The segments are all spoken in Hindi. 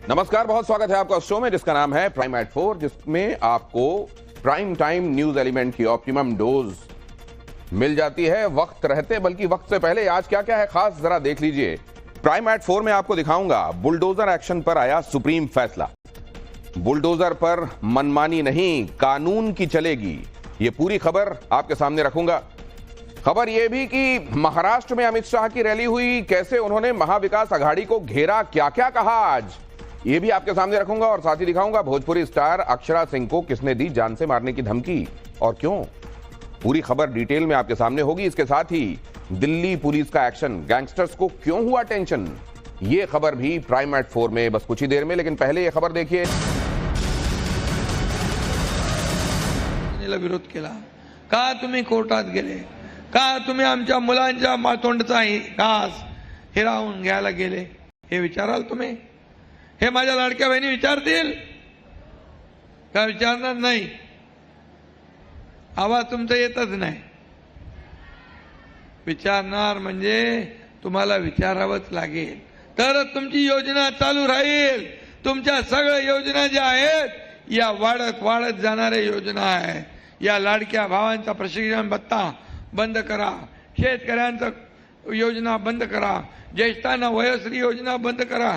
नमस्कार, बहुत स्वागत है आपका शो में जिसका नाम है प्राइम एट 4, जिसमें आपको प्राइम टाइम न्यूज एलिमेंट की ऑप्टिमम डोज मिल जाती है वक्त रहते, बल्कि वक्त से पहले। आज क्या क्या है खास, जरा देख लीजिए। प्राइम एट 4 में आपको दिखाऊंगा बुलडोजर एक्शन पर आया सुप्रीम फैसला। बुलडोजर पर मनमानी नहीं, कानून की चलेगी, ये पूरी खबर आपके सामने रखूंगा। खबर यह भी कि महाराष्ट्र में अमित शाह की रैली हुई, कैसे उन्होंने महाविकास अघाड़ी को घेरा, क्या क्या कहा आज, ये भी आपके सामने रखूंगा। और साथ ही दिखाऊंगा भोजपुरी स्टार अक्षरा सिंह को किसने दी जान से मारने की धमकी और क्यों। पूरी खबर डिटेल में आपके सामने होगी। इसके साथ ही दिल्ली पुलिस का एक्शन, गैंगस्टर्स को क्यों हुआ टेंशन, ये खबर भी प्राइम एट 4 में बस कुछ ही देर में। लेकिन पहले ये खबर देखिए। विरोध केला का, तुम्ही कोर्टात गेले का, तुम्ही आमच्या मुलांच्या मातोंडचा घास हिरावून घ्यायला गेले, हे विचाराल तुम्ही? हे माझ्या लाडक्या बहिणी विचारतील का? विचारणार नाही. आवाज तुमचा येतच नाही. विचारणार म्हणजे तुम्हाला विचारावंच लागेल, तरच तुमची योजना चालू राहील. तुमच्या सगळ्या योजना ज्या आहेत या वाढत जाणाऱ्या योजना आहे. या लाडक्या भावांचा प्रशिक्षण भत्ता बंद करा, शेतकऱ्यांचा योजना बंद करा, ज्येष्ठांना वयोश्री योजना बंद करा.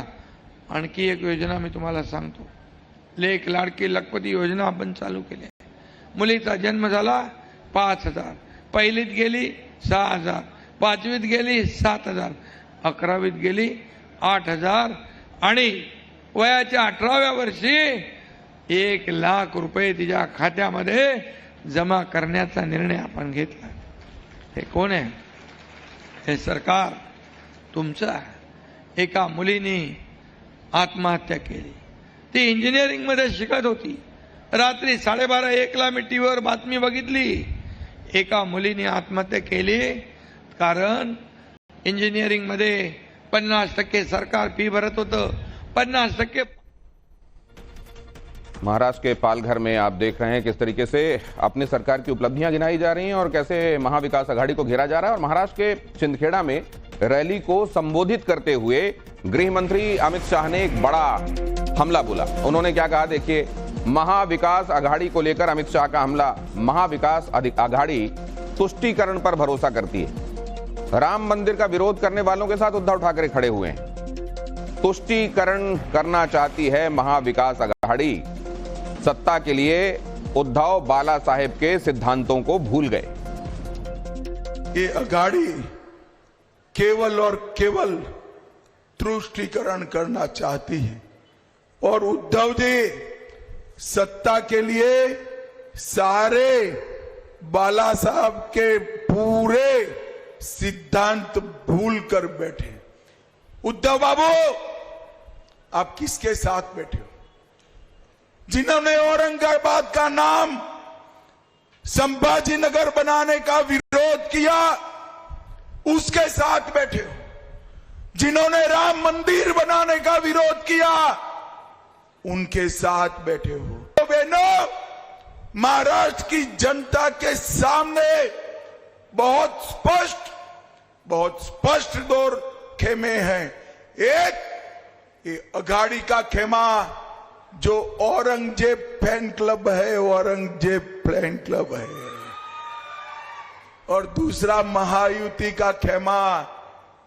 आणखी एक योजना मी तुम्हाला सांगतो, लेक लाडकी लखपती योजना आपण चालू केली आहे. मुलीचा जन्म झाला 5,000, पहिलीत गेली 6,000, 5वीत गेली 7,000, 11वीत गेली 8,000 आणि वयाच्या 18व्या वर्षी 1,00,000 रुपये तिच्या खात्यामध्ये जमा करण्याचा निर्णय आपण घेतला. हे कोण आहे? हे सरकार तुमचं आहे. एका मुलीने आत्महत्या केली. ती इंजिनिअरिंग मध्ये शिकत होती. रात्री 12:30-1ला मी टीव्हीवर बातमी बघितली, एका मुलीने आत्महत्या केली कारण इंजिनिअरिंग मध्ये 50% सरकार फी भरत होतं. 50% महाराष्ट्र के पालघर में आप देख रहे हैं किस तरीके से अपनी सरकार की उपलब्धियां गिनाई जा रही हैं और कैसे महाविकास अघाड़ी को घेरा जा रहा है। और महाराष्ट्र के छिंदखेड़ा में रैली को संबोधित करते हुए गृह मंत्री अमित शाह ने एक बड़ा हमला बोला। उन्होंने क्या कहा, देखिए। महाविकास अघाड़ी को लेकर अमित शाह का हमला। महाविकास अघाड़ी तुष्टीकरण पर भरोसा करती है। राम मंदिर का विरोध करने वालों के साथ उद्धव ठाकरे खड़े हुए हैं। तुष्टीकरण करना चाहती है महाविकास अघाड़ी। सत्ता के लिए उद्धव बाला साहेब के सिद्धांतों को भूल गए। ये अघाड़ी केवल और केवल तुष्टीकरण करना चाहती है और उद्धव जी सत्ता के लिए सारे बाला साहब के पूरे सिद्धांत भूल कर बैठे। उद्धव बाबू, आप किसके साथ बैठे हो? जिन्होंने औरंगाबाद का नाम संभाजी नगर बनाने का विरोध किया, उसके साथ बैठे हो। जिन्होंने राम मंदिर बनाने का विरोध किया, उनके साथ बैठे हो। तो बहनों, महाराष्ट्र की जनता के सामने बहुत स्पष्ट दो खेमे हैं। एक, ये अघाड़ी का खेमा जो औरंगजेब फैन क्लब है, औरंगजेब फैन क्लब है, और दूसरा महायुति का खेमा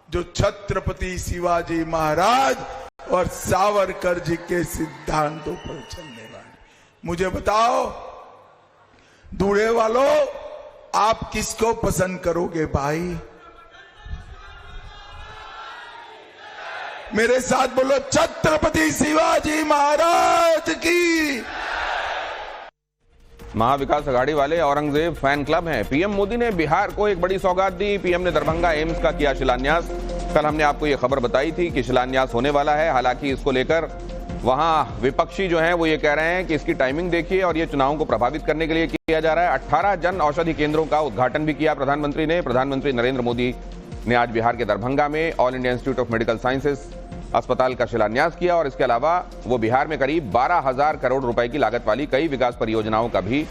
जो छत्रपति शिवाजी महाराज और सावरकर जी के सिद्धांतों पर चलने वाले। मुझे बताओ दूल्हे वालों, आप किसको पसंद करोगे भाई? मेरे साथ बोलो, छत्रपति शिवाजी महाराज की। महाविकास अघाड़ी वाले औरंगजेब फैन क्लब हैं। पीएम मोदी ने बिहार को एक बड़ी सौगात दी। पीएम ने दरभंगा एम्स का किया शिलान्यास। कल हमने आपको यह खबर बताई थी कि शिलान्यास होने वाला है। हालांकि इसको लेकर वहां विपक्षी जो हैं वो ये कह रहे हैं कि इसकी टाइमिंग देखिए और ये चुनावों को प्रभावित करने के लिए किया जा रहा है। 18 जन औषधि केंद्रों का उद्घाटन भी किया प्रधानमंत्री ने। प्रधानमंत्री नरेंद्र मोदी ने आज बिहार के दरभंगा में all India institute of medical sciences अस्पताल का शिलान्यास किया और इसके अलावा वो बिहार में करीब 12,000 करोड़ रुपए की लागत वाली कई विकास परियोजनाओं का भी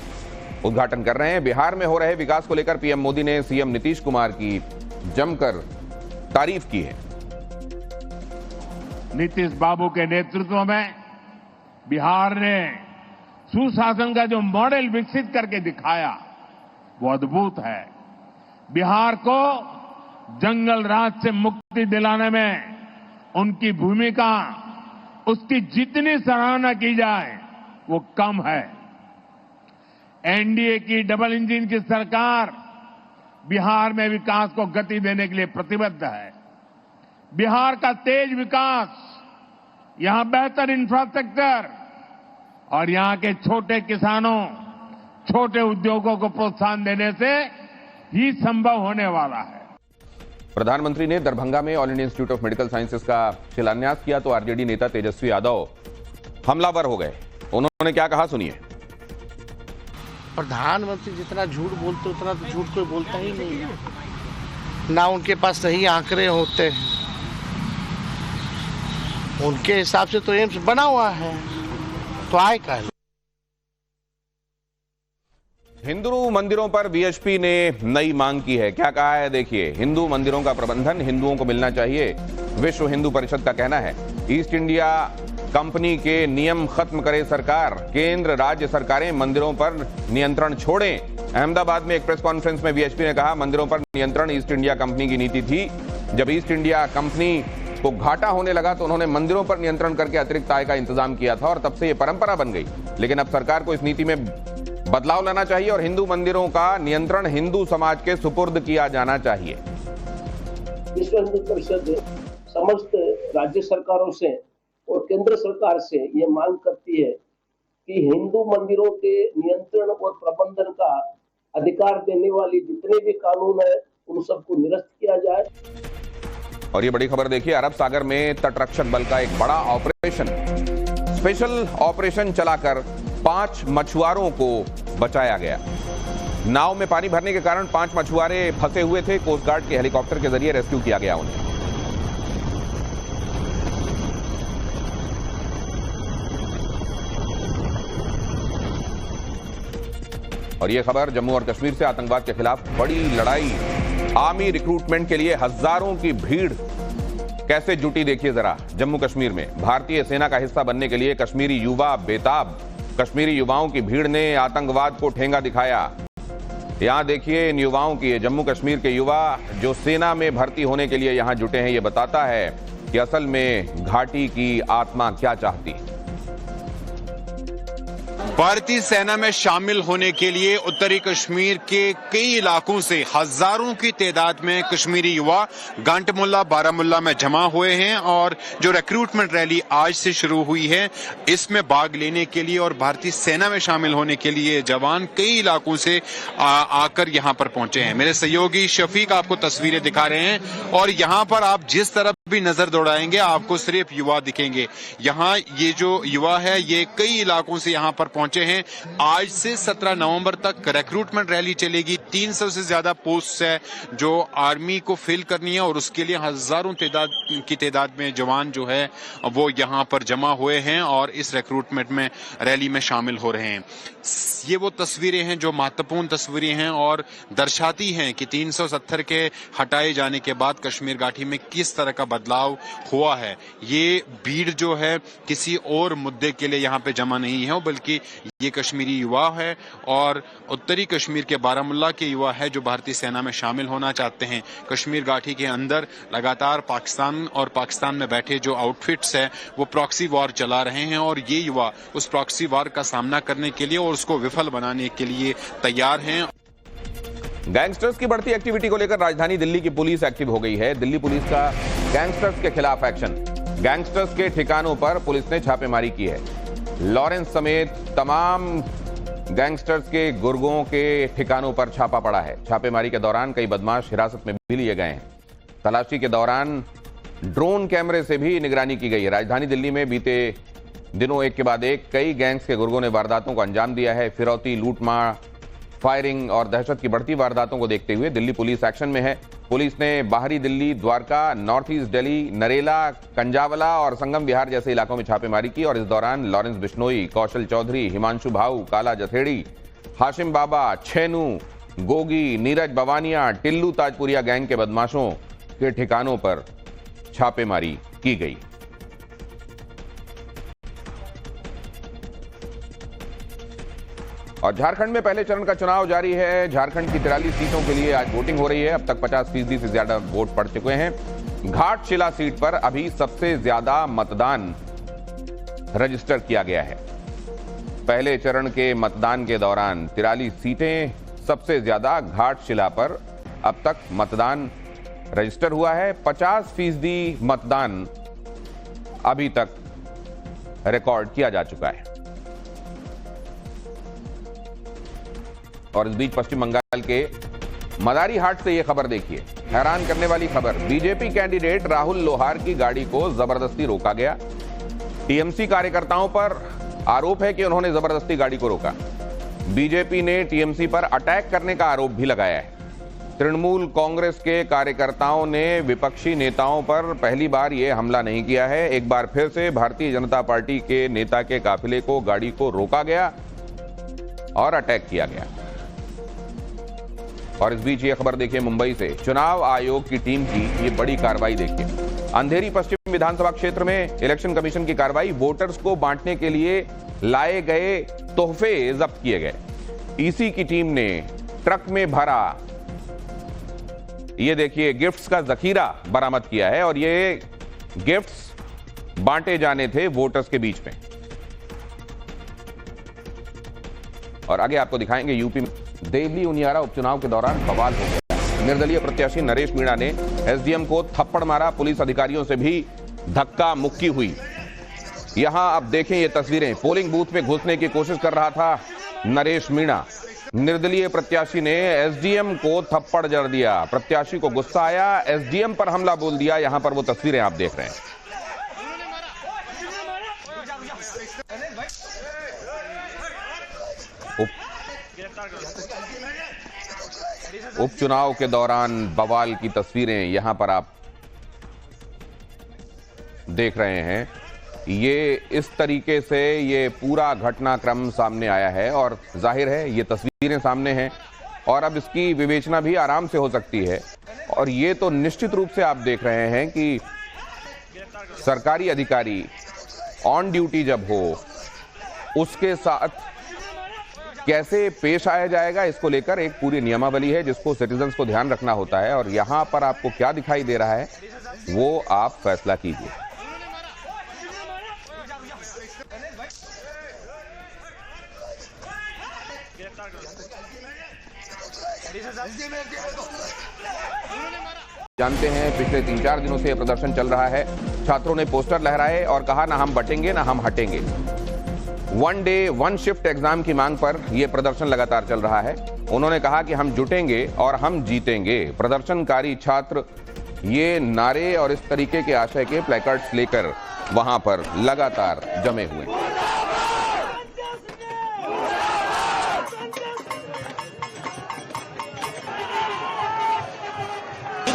उद्घाटन कर रहे हैं। बिहार में हो रहे विकास को लेकर पीएम मोदी ने सीएम नीतीश कुमार की जमकर तारीफ की है। नीतीश बाबू के नेतृत्व में बिहार ने सुशासन का जो मॉडल विकसित करके दिखाया वो अद्भुत है। बिहार को जंगल राज से मुक्ति दिलाने में उनकी भूमिका, उसकी जितनी सराहना की जाए वो कम है। एनडीए की डबल इंजन की सरकार बिहार में विकास को गति देने के लिए प्रतिबद्ध है। बिहार का तेज विकास, यहां बेहतर इंफ्रास्ट्रक्चर और यहां के छोटे किसानों, छोटे उद्योगों को प्रोत्साहन देने से ही संभव होने वाला है। प्रधानमंत्री ने दरभंगा में all India institute of medical sciences का शिलान्यास किया तो आरजेडी नेता तेजस्वी यादव हमलावर हो गए। उन्होंने क्या कहा, सुनिए। प्रधानमंत्री जितना झूठ बोलते उतना तो झूठ कोई बोलता ही नहीं है। ना उनके पास सही आंकड़े होते हैं। उनके हिसाब से तो एम्स बना हुआ है, तो आए का। हिंदू मंदिरों पर बीएचपी ने नई मांग की है। क्या कहा है, देखिए। हिंदू मंदिरों का प्रबंधन हिंदुओं को मिलना चाहिए, विश्व हिंदू परिषद का कहना है। ईस्ट इंडिया कंपनी के नियम खत्म करे सरकार, केंद्र राज्य सरकारें मंदिरों पर नियंत्रण छोड़ें। अहमदाबाद में एक प्रेस कॉन्फ्रेंस में बीएचपी ने कहा, मंदिरों पर नियंत्रण ईस्ट इंडिया कंपनी की नीति थी। जब ईस्ट इंडिया कंपनी को घाटा होने लगा तो उन्होंने मंदिरों पर नियंत्रण करके अतिरिक्त आय का इंतजाम किया था और तब से यह परंपरा बन गई। लेकिन अब सरकार को इस नीति में बदलाव लाना चाहिए और हिंदू मंदिरों का नियंत्रण हिंदू समाज के सुपुर्द किया जाना चाहिए। विश्व हिंदू परिषद समस्त राज्य सरकारों से और केंद्र सरकार से ये मांग करती है कि हिंदू मंदिरों के नियंत्रण और प्रबंधन का अधिकार देने वाली जितने भी कानून है उन सबको निरस्त किया जाए। और ये बड़ी खबर देखिए, अरब सागर में तटरक्षक बल का एक बड़ा ऑपरेशन, स्पेशल ऑपरेशन चलाकर 5 मछुआरों को बचाया गया। नाव में पानी भरने के कारण 5 मछुआरे फंसे हुए थे। कोस्ट गार्ड के हेलीकॉप्टर के जरिए रेस्क्यू किया गया उन्हें। और ये खबर जम्मू और कश्मीर से, आतंकवाद के खिलाफ बड़ी लड़ाई। आर्मी रिक्रूटमेंट के लिए हजारों की भीड़ कैसे जुटी, देखिए जरा। जम्मू कश्मीर में भारतीय सेना का हिस्सा बनने के लिए कश्मीरी युवा बेताब। कश्मीरी युवाओं की भीड़ ने आतंकवाद को ठेंगा दिखाया। यहां देखिए इन युवाओं की, जम्मू कश्मीर के युवा जो सेना में भर्ती होने के लिए यहां जुटे हैं। ये बताता है कि असल में घाटी की आत्मा क्या चाहती। भारतीय सेना में शामिल होने के लिए उत्तरी कश्मीर के कई इलाकों से हजारों की तादाद में कश्मीरी युवा गांटमुल्ला, बारामुल्ला में जमा हुए हैं और जो रिक्रूटमेंट रैली आज से शुरू हुई है इसमें भाग लेने के लिए और भारतीय सेना में शामिल होने के लिए जवान कई इलाकों से आकर यहां पर पहुंचे हैं। मेरे सहयोगी शफीक आपको तस्वीरें दिखा रहे हैं और यहां पर आप जिस तरफ भी नजर दौड़ाएंगे आपको सिर्फ युवा दिखेंगे। यहाँ ये जो युवा है ये कई इलाकों से यहाँ पर पहुंचे हैं। आज से 17 नवंबर तक रिक्रूटमेंट रैली चलेगी। 300 से ज्यादा पोस्ट है जो आर्मी को फिल करनी है और उसके लिए हजारों की तादाद में जवान जो है वो यहाँ पर जमा हुए हैं और इस रिक्रूटमेंट में रैली में शामिल हो रहे हैं। ये वो तस्वीरें हैं जो महत्वपूर्ण तस्वीरें हैं और दर्शाती हैं कि 370 के हटाए जाने के बाद कश्मीर घाटी में किस तरह का बदलाव हुआ है। ये भीड़ जो है किसी और मुद्दे के लिए यहाँ पे जमा नहीं है बल्कि ये कश्मीरी युवा है और उत्तरी कश्मीर के बारामुल्ला के युवा है जो भारतीय सेना में शामिल होना चाहते हैं। कश्मीर घाटी के अंदर लगातार पाकिस्तान और पाकिस्तान में बैठे जो आउटफिट्स है वो प्रॉक्सी वॉर चला रहे हैं और ये युवा उस प्रॉक्सी वॉर का सामना करने के लिए और उसको विफल बनाने के लिए तैयार हैं। गैंगस्टर्स की बढ़ती एक्टिविटी को लेकर राजधानी दिल्ली की पुलिस एक्टिव हो गई है। दिल्ली पुलिस का गैंगस्टर्स के खिलाफ एक्शन। गैंगस्टर्स के ठिकानों पर पुलिस ने छापेमारी की है। लॉरेंस समेत तमाम गैंगस्टर्स के गुर्गों के ठिकानों पर छापा पड़ा है। छापेमारी के दौरान कई बदमाश हिरासत में भी लिए गए हैं। तलाशी के दौरान ड्रोन कैमरे से भी निगरानी की गई है। राजधानी दिल्ली में बीते दिनों एक के बाद एक कई गैंग्स के गुर्गों ने वारदातों को अंजाम दिया है। फिरौती, लूटमार, फायरिंग और दहशत की बढ़ती वारदातों को देखते हुए दिल्ली पुलिस एक्शन में है। पुलिस ने बाहरी दिल्ली, द्वारका, नॉर्थ ईस्ट दिल्ली, नरेला, कंजावला और संगम विहार जैसे इलाकों में छापेमारी की और इस दौरान लॉरेंस बिश्नोई, कौशल चौधरी, हिमांशु भाऊ, काला जथेड़ी, हाशिम बाबा, छेनू, गोगी, नीरज बवानिया, टिल्लू ताजपुरिया गैंग के बदमाशों के ठिकानों पर छापेमारी की गई। और झारखंड में पहले चरण का चुनाव जारी है। झारखंड की 43 सीटों के लिए आज वोटिंग हो रही है। अब तक 50% से ज्यादा वोट पड़ चुके हैं। घाटशिला सीट पर अभी सबसे ज्यादा मतदान रजिस्टर किया गया है। पहले चरण के मतदान के दौरान 43 सीटें, सबसे ज्यादा घाटशिला पर अब तक मतदान रजिस्टर हुआ है। 50% मतदान अभी तक रिकॉर्ड किया जा चुका है। और इस बीच पश्चिम बंगाल के मदारीहाट से यह खबर देखिए, हैरान करने वाली खबर। बीजेपी कैंडिडेट राहुल लोहार की गाड़ी को जबरदस्ती रोका गया। टीएमसी कार्यकर्ताओं पर आरोप है कि उन्होंने जबरदस्ती गाड़ी को रोका। बीजेपी ने टीएमसी पर अटैक करने का आरोप भी लगाया है। तृणमूल कांग्रेस के कार्यकर्ताओं ने विपक्षी नेताओं पर पहली बार यह हमला नहीं किया है। एक बार फिर से भारतीय जनता पार्टी के नेता के काफिले को गाड़ी को रोका गया और अटैक किया गया। और इस बीच ये खबर देखिए मुंबई से, चुनाव आयोग की टीम की ये बड़ी कार्रवाई देखिए। अंधेरी पश्चिम विधानसभा क्षेत्र में इलेक्शन कमीशन की कार्रवाई। वोटर्स को बांटने के लिए लाए गए तोहफे जब्त किए गए। ईसी की टीम ने ट्रक में भरा, ये देखिए, गिफ्ट्स का जखीरा बरामद किया है और ये गिफ्ट्स बांटे जाने थे वोटर्स के बीच में। और आगे आपको दिखाएंगे यूपी में देवली उनियारा उपचुनाव के दौरान बवाल हो गया। निर्दलीय प्रत्याशी नरेश मीणा ने एसडीएम को थप्पड़ मारा। पुलिस अधिकारियों से भी धक्का मुक्की हुई। यहां अब देखें ये तस्वीरें। पोलिंग बूथ में घुसने की कोशिश कर रहा था नरेश मीणा। निर्दलीय प्रत्याशी ने एसडीएम को थप्पड़ जड़ दिया। प्रत्याशी को गुस्सा आया, एसडीएम पर हमला बोल दिया। यहां पर वो तस्वीरें आप देख रहे हैं। उपचुनाव के दौरान बवाल की तस्वीरें यहां पर आप देख रहे हैं। ये इस तरीके से ये पूरा घटनाक्रम सामने आया है और जाहिर है ये तस्वीरें सामने हैं और अब इसकी विवेचना भी आराम से हो सकती है। और ये तो निश्चित रूप से आप देख रहे हैं कि सरकारी अधिकारी ऑन ड्यूटी जब हो उसके साथ कैसे पेश आया जाएगा, इसको लेकर एक पूरी नियमावली है जिसको सिटीजन्स को ध्यान रखना होता है। और यहां पर आपको क्या दिखाई दे रहा है वो आप फैसला कीजिए। जानते हैं पिछले 3-4 दिनों से यह प्रदर्शन चल रहा है। छात्रों ने पोस्टर लहराए और कहा ना हम बटेंगे ना हम हटेंगे। 1 डे 1 शिफ्ट एग्जाम की मांग पर यह प्रदर्शन लगातार चल रहा है। उन्होंने कहा कि हम जुटेंगे और हम जीतेंगे। प्रदर्शनकारी छात्र ये नारे और इस तरीके के आशय के प्लेकार्ड्स लेकर वहां पर लगातार जमे हुए हैं।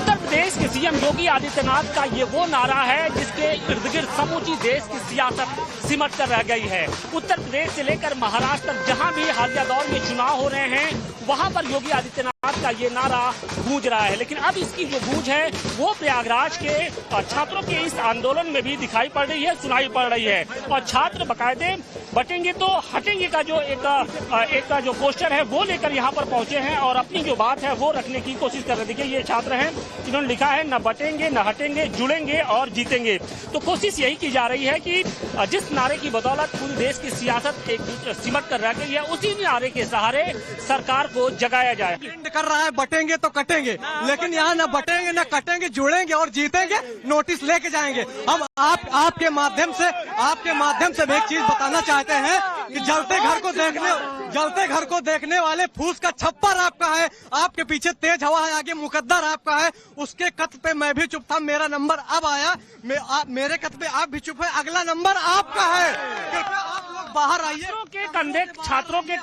प्रदेश के सीएम योगी आदित्यनाथ का ये वो नारा है जिसके इर्द गिर्द समूची देश की सियासत सिमट कर रह गई है। उत्तर प्रदेश से लेकर महाराष्ट्र तक जहां भी हालिया दौर में चुनाव हो रहे हैं वहां पर योगी आदित्यनाथ का ये नारा गूंज रहा है। लेकिन अब इसकी जो गूंज है वो प्रयागराज के छात्रों के इस आंदोलन में भी दिखाई पड़ रही है, सुनाई पड़ रही है। और छात्र बकायदे बटेंगे तो हटेंगे का जो एक जो पोस्टर है वो लेकर यहाँ पर पहुंचे हैं और अपनी जो बात है वो रखने की कोशिश कर रहे हैं। देखिए ये छात्र हैं, इन्होंने लिखा है न बटेंगे न हटेंगे, जुड़ेंगे और जीतेंगे। तो कोशिश यही की जा रही है कि जिस नारे की बदौलत पूरी देश की सियासत एक सिमट कर रह गई है उसी नारे के सहारे सरकार को जगाया जाए। कर रहा है बटेंगे तो कटेंगे, लेकिन यहाँ न बटेंगे न कटेंगे, जुड़ेंगे और जीतेंगे। नोटिस लेके जाएंगे। हम आपके माध्यम से एक चीज बताना चाहते हैं कि जलते घर को देखने वाले फूस का छप्पर आपका है। आपके पीछे तेज हवा है, आगे मुकद्दर आपका है। उसके कत पे मैं भी चुप था, मेरा नंबर अब आया। मेरे कत पे आप भी चुप है, अगला नंबर आपका है। कृपया आप लोग बाहर आइए। छात्रों के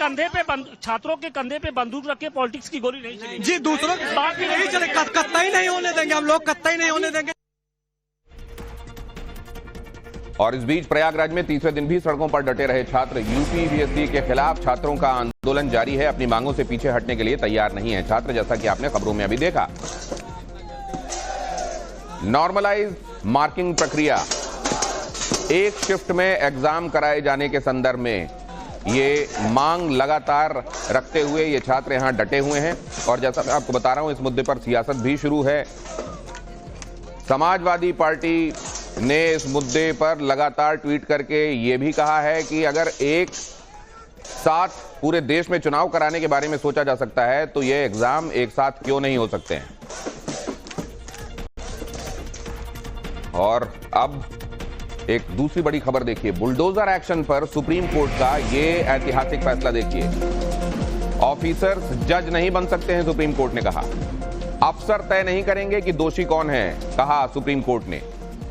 कंधे पे बंदूक रख के पॉलिटिक्स की गोली नहीं चलेगी जी। दूसरों की बात भी नहीं चले, कतई नहीं होने देंगे हम लोग, कतई नहीं होने देंगे। और इस बीच प्रयागराज में तीसरे दिन भी सड़कों पर डटे रहे छात्र। यूपीवीएससी के खिलाफ छात्रों का आंदोलन जारी है। अपनी मांगों से पीछे हटने के लिए तैयार नहीं है छात्र, जैसा कि आपने खबरों में अभी देखा। नॉर्मलाइज मार्किंग प्रक्रिया, एक शिफ्ट में एग्जाम कराए जाने के संदर्भ में ये मांग लगातार रखते हुए ये छात्र यहां डटे हुए हैं। और जैसा मैं आपको बता रहा हूं, इस मुद्दे पर सियासत भी शुरू है। समाजवादी पार्टी ने इस मुद्दे पर लगातार ट्वीट करके ये भी कहा है कि अगर एक साथ पूरे देश में चुनाव कराने के बारे में सोचा जा सकता है तो ये एग्जाम एक साथ क्यों नहीं हो सकते हैं। और अब एक दूसरी बड़ी खबर देखिए, बुलडोजर एक्शन पर सुप्रीम कोर्ट का ये ऐतिहासिक फैसला देखिए। ऑफिसर्स जज नहीं बन सकते हैं, सुप्रीम कोर्ट ने कहा। अफसर तय नहीं करेंगे कि दोषी कौन है, कहा सुप्रीम कोर्ट ने।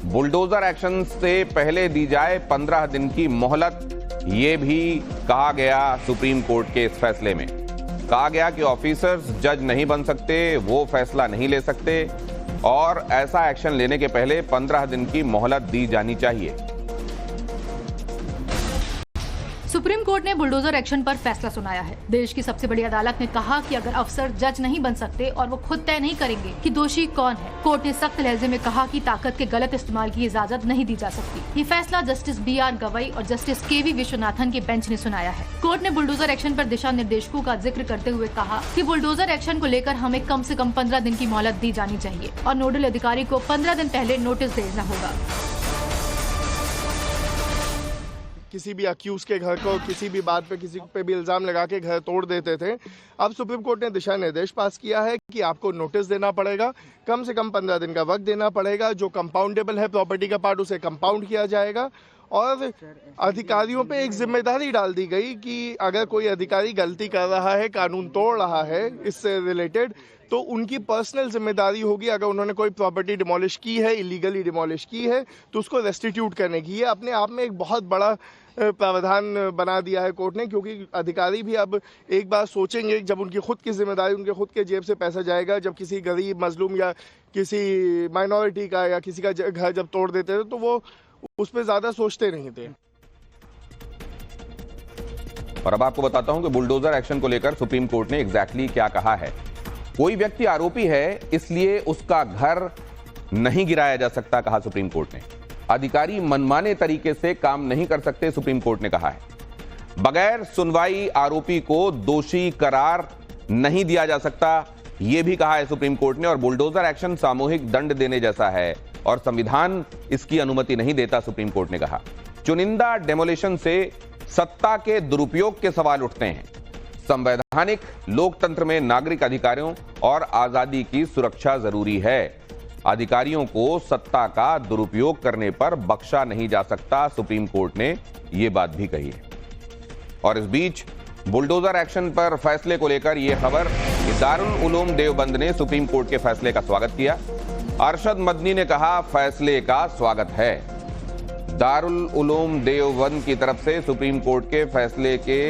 बुलडोजर एक्शन से पहले दी जाए 15 दिन की मोहलत, ये भी कहा गया सुप्रीम कोर्ट के इस फैसले में। कहा गया कि ऑफिसर्स जज नहीं बन सकते, वो फैसला नहीं ले सकते और ऐसा एक्शन लेने के पहले 15 दिन की मोहलत दी जानी चाहिए। सुप्रीम कोर्ट ने बुलडोजर एक्शन पर फैसला सुनाया है। देश की सबसे बड़ी अदालत ने कहा कि अगर अफसर जज नहीं बन सकते और वो खुद तय नहीं करेंगे कि दोषी कौन है, कोर्ट ने सख्त लहजे में कहा कि ताकत के गलत इस्तेमाल की इजाजत नहीं दी जा सकती। ये फैसला जस्टिस BR गवई और जस्टिस KV विश्वनाथन के बेंच ने सुनाया है। कोर्ट ने बुलडोजर एक्शन पर दिशा निर्देशों का जिक्र करते हुए कहा कि बुलडोजर एक्शन को लेकर हमें कम से कम 15 दिन की मोहलत दी जानी चाहिए और नोडल अधिकारी को 15 दिन पहले नोटिस देना होगा। किसी भी अक्यूज के घर को किसी भी बात पे किसी पे भी इल्जाम लगा के घर तोड़ देते थे। अब सुप्रीम कोर्ट ने दिशा निर्देश पास किया है कि आपको नोटिस देना पड़ेगा, कम से कम 15 दिन का वक्त देना पड़ेगा। जो कंपाउंडेबल है प्रॉपर्टी का पार्ट, उसे कंपाउंड किया जाएगा। और अधिकारियों पे एक जिम्मेदारी डाल दी गई कि अगर कोई अधिकारी गलती कर रहा है, कानून तोड़ रहा है इससे रिलेटेड, तो उनकी पर्सनल जिम्मेदारी होगी। अगर उन्होंने कोई प्रॉपर्टी डिमोलिश की है, इलीगली डिमोलिश की है, तो उसको रेस्टिट्यूट करने की। ये अपने आप में एक बहुत बड़ा प्रावधान बना दिया है कोर्ट ने, क्योंकि अधिकारी भी अब एक बार सोचेंगे जब उनकी खुद की जिम्मेदारी, उनके खुद के जेब से पैसा जाएगा। जब किसी गरीब मजलूम या किसी माइनॉरिटी का या किसी का घर जब तोड़ देते थे तो वो उस पर ज्यादा सोचते नहीं थे। और अब आपको बताता हूं कि बुलडोजर एक्शन को लेकर सुप्रीम कोर्ट ने एग्जैक्टली क्या कहा है। कोई व्यक्ति आरोपी है इसलिए उसका घर नहीं गिराया जा सकता, कहा सुप्रीम कोर्ट ने। अधिकारी मनमाने तरीके से काम नहीं कर सकते, सुप्रीम कोर्ट ने कहा है। बगैर सुनवाई आरोपी को दोषी करार नहीं दिया जा सकता, यह भी कहा है सुप्रीम कोर्ट ने। और बुलडोजर एक्शन सामूहिक दंड देने जैसा है और संविधान इसकी अनुमति नहीं देता, सुप्रीम कोर्ट ने कहा। चुनिंदा डेमोलिशन से सत्ता के दुरुपयोग के सवाल उठते हैं। संवैधानिक लोकतंत्र में नागरिक अधिकारों और आजादी की सुरक्षा जरूरी है। अधिकारियों को सत्ता का दुरुपयोग करने पर बख्शा नहीं जा सकता, सुप्रीम कोर्ट ने यह बात भी कही है। और इस बीच बुलडोजर एक्शन पर फैसले को लेकर यह खबर कि दारुल उलूम देवबंद ने सुप्रीम कोर्ट के फैसले का स्वागत किया। अरशद मदनी ने कहा फैसले का स्वागत है। दारुल उलूम देवबंद की तरफ से सुप्रीम कोर्ट के फैसले के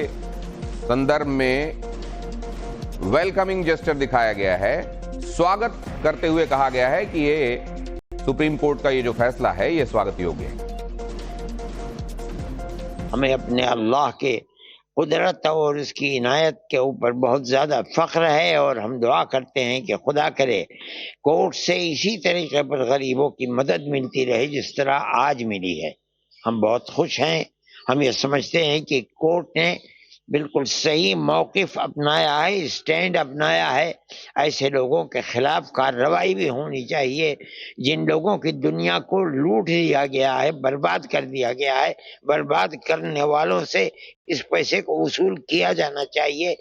संदर्भ में वेलकमिंग जेस्चर दिखाया गया है। स्वागत करते हुए कहा गया है कि ये सुप्रीम कोर्ट का ये जो फैसला है ये स्वागत योग्य है। हमें अपने अल्लाह के कुदरत और उसकी इनायत के ऊपर बहुत ज्यादा फख्र है और हम दुआ करते हैं कि खुदा करे कोर्ट से इसी तरीके पर गरीबों की मदद मिलती रहे जिस तरह आज मिली है। हम बहुत खुश हैं। हम ये समझते हैं कि कोर्ट ने बिल्कुल सही मौकिफ अपनाया है, स्टैंड अपनाया है। ऐसे लोगों के खिलाफ कार्रवाई भी होनी चाहिए जिन लोगों की दुनिया को लूट लिया गया है, बर्बाद कर दिया गया है। बर्बाद करने वालों से इस पैसे को वसूल किया जाना चाहिए।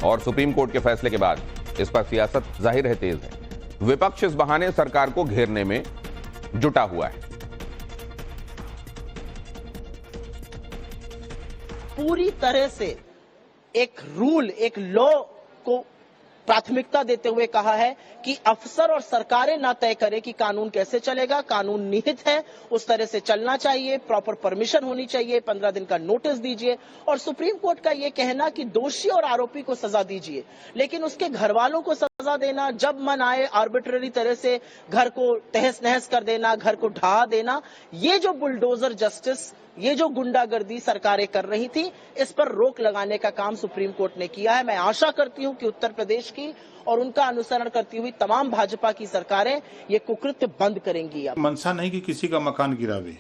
और सुप्रीम कोर्ट के फैसले के बाद इस पर सियासत जाहिर है तेज है। विपक्ष इस बहाने सरकार को घेरने में जुटा हुआ है। पूरी तरह से एक रूल, एक लॉ को प्राथमिकता देते हुए कहा है कि अफसर और सरकारें ना तय करें कि कानून कैसे चलेगा। कानून निहित है, उस तरह से चलना चाहिए, प्रॉपर परमिशन होनी चाहिए, 15 दिन का नोटिस दीजिए। और सुप्रीम कोर्ट का यह कहना कि दोषी और आरोपी को सजा दीजिए, लेकिन उसके घर वालों को सजा देना, जब मन आए आर्बिट्ररी तरह से घर को तहस नहस कर देना, घर को ढहा देना, ये जो बुलडोजर जस्टिस, ये जो गुंडागर्दी सरकारें कर रही थी, इस पर रोक लगाने का काम सुप्रीम कोर्ट ने किया है। मैं आशा करती हूं कि उत्तर प्रदेश की और उनका अनुसरण करती हुई तमाम भाजपा की सरकारें ये कुकृत्य बंद करेंगी। मंशा नहीं कि किसी का मकान गिरावे।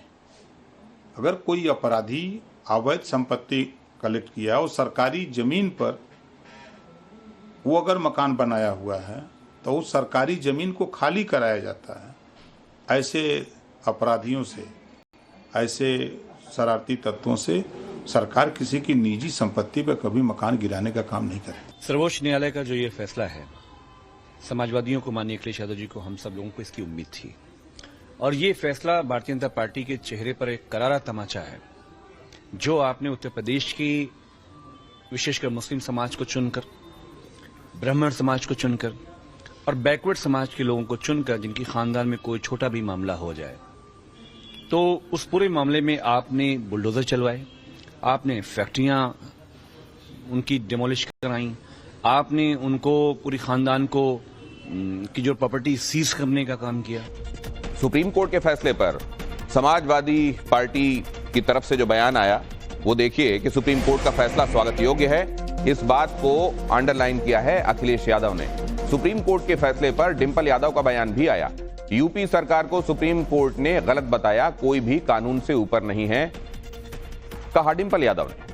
अगर कोई अपराधी अवैध संपत्ति कलेक्ट किया और सरकारी जमीन पर वो अगर मकान बनाया हुआ है तो उस सरकारी जमीन को खाली कराया जाता है। ऐसे अपराधियों से, ऐसे शरारती तत्वों से सरकार किसी की निजी संपत्ति पर कभी मकान गिराने का काम नहीं करे। सर्वोच्च न्यायालय का जो ये फैसला है, समाजवादियों को, माननीय अखिलेश यादव जी को, हम सब लोगों को इसकी उम्मीद थी और ये फैसला भारतीय जनता पार्टी के चेहरे पर एक करारा तमाचा है। जो आपने उत्तर प्रदेश की विशेषकर मुस्लिम समाज को चुनकर, ब्राह्मण समाज को चुनकर और बैकवर्ड समाज के लोगों को चुनकर, जिनकी खानदान में कोई छोटा भी मामला हो जाए, तो उस पूरे मामले में आपने बुलडोजर चलवाए, आपने फैक्ट्रियां उनकी डिमोलिश कराई, आपने उनको, पूरी खानदान को की जो प्रॉपर्टी सीज करने का काम किया। सुप्रीम कोर्ट के फैसले पर समाजवादी पार्टी की तरफ से जो बयान आया वो देखिए कि सुप्रीम कोर्ट का फैसला स्वागत योग्य है। इस बात को अंडरलाइन किया है अखिलेश यादव ने। सुप्रीम कोर्ट के फैसले पर डिंपल यादव का बयान भी आया। यूपी सरकार को सुप्रीम कोर्ट ने गलत बताया, कोई भी कानून से ऊपर नहीं है, कहा डिंपल यादव ने।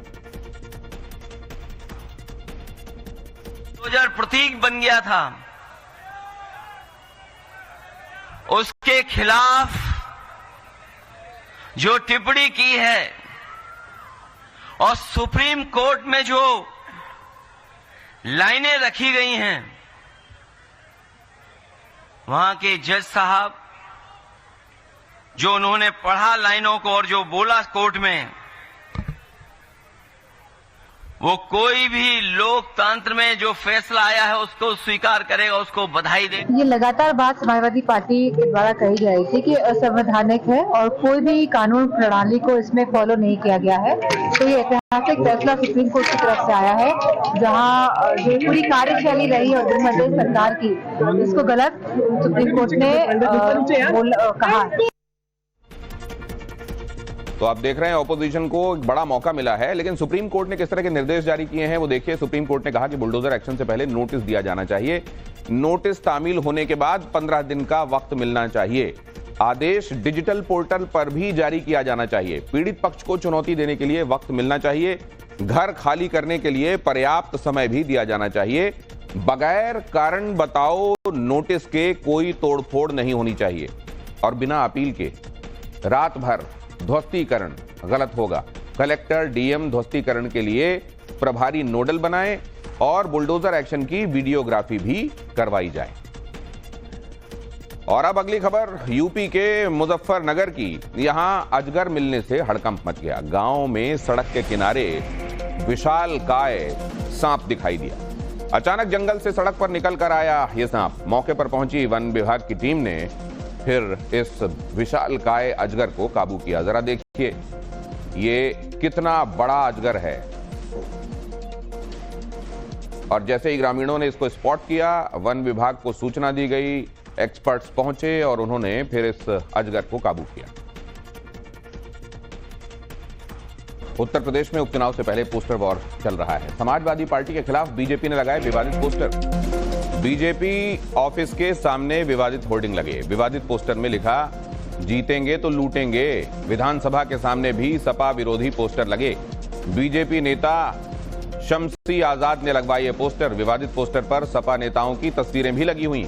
प्रतीक बन गया था, उसके खिलाफ जो टिप्पणी की है और सुप्रीम कोर्ट में जो लाइनें रखी गई हैं, वहां के जज साहब जो उन्होंने पढ़ा लाइनों को और जो बोला कोर्ट में, वो कोई भी लोकतंत्र में जो फैसला आया है उसको स्वीकार करेगा, उसको बधाई दे। ये लगातार बात समाजवादी पार्टी के द्वारा कही जा रही थी कि असंवैधानिक है और कोई भी कानून प्रणाली को इसमें फॉलो नहीं किया गया है। तो ये ऐतिहासिक फैसला सुप्रीम कोर्ट की तरफ से आया है, जहां जो पूरी कार्यशैली रही और मध्य सरकार की, इसको गलत सुप्रीम कोर्ट ने कहा। तो आप देख रहे हैं ऑपोजिशन को एक बड़ा मौका मिला है, लेकिन सुप्रीम कोर्ट ने किस तरह के निर्देश जारी किए हैं वो देखिए। सुप्रीम कोर्ट ने कहा कि बुलडोजर एक्शन से पहले नोटिस दिया जाना चाहिए, नोटिस तामील होने के बाद 15 दिन का वक्त मिलना चाहिए, आदेश डिजिटल पोर्टल पर भी जारी किया जाना चाहिए, पीड़ित पक्ष को चुनौती देने के लिए वक्त मिलना चाहिए, घर खाली करने के लिए पर्याप्त समय भी दिया जाना चाहिए, बगैर कारण बताओ नोटिस के कोई तोड़फोड़ नहीं होनी चाहिए और बिना अपील के रात भर ध्वस्तीकरण गलत होगा। कलेक्टर, डीएम ध्वस्तीकरण के लिए प्रभारी नोडल बनाएं और बुलडोजर एक्शन की वीडियोग्राफी भी करवाई जाए। और अब अगली खबर यूपी के मुजफ्फरनगर की। यहां अजगर मिलने से हड़कंप मच गया। गांव में सड़क के किनारे विशालकाय सांप दिखाई दिया। अचानक जंगल से सड़क पर निकल कर आया यह सांप। मौके पर पहुंची वन विभाग की टीम ने फिर इस विशालकाय अजगर को काबू किया। जरा देखिए ये कितना बड़ा अजगर है। और जैसे ही ग्रामीणों ने इसको स्पॉट किया, वन विभाग को सूचना दी गई, एक्सपर्ट्स पहुंचे और उन्होंने फिर इस अजगर को काबू किया। उत्तर प्रदेश में उपचुनाव से पहले पोस्टर वॉर चल रहा है। समाजवादी पार्टी के खिलाफ बीजेपी ने लगाए विवादित पोस्टर। बीजेपी ऑफिस के सामने विवादित होर्डिंग लगे। विवादित पोस्टर में लिखा, जीतेंगे तो लूटेंगे। विधानसभा के सामने भी सपा विरोधी पोस्टर लगे। बीजेपी नेता शमसी आजाद ने लगवाए ये पोस्टर। विवादित पोस्टर पर सपा नेताओं की तस्वीरें भी लगी हुई।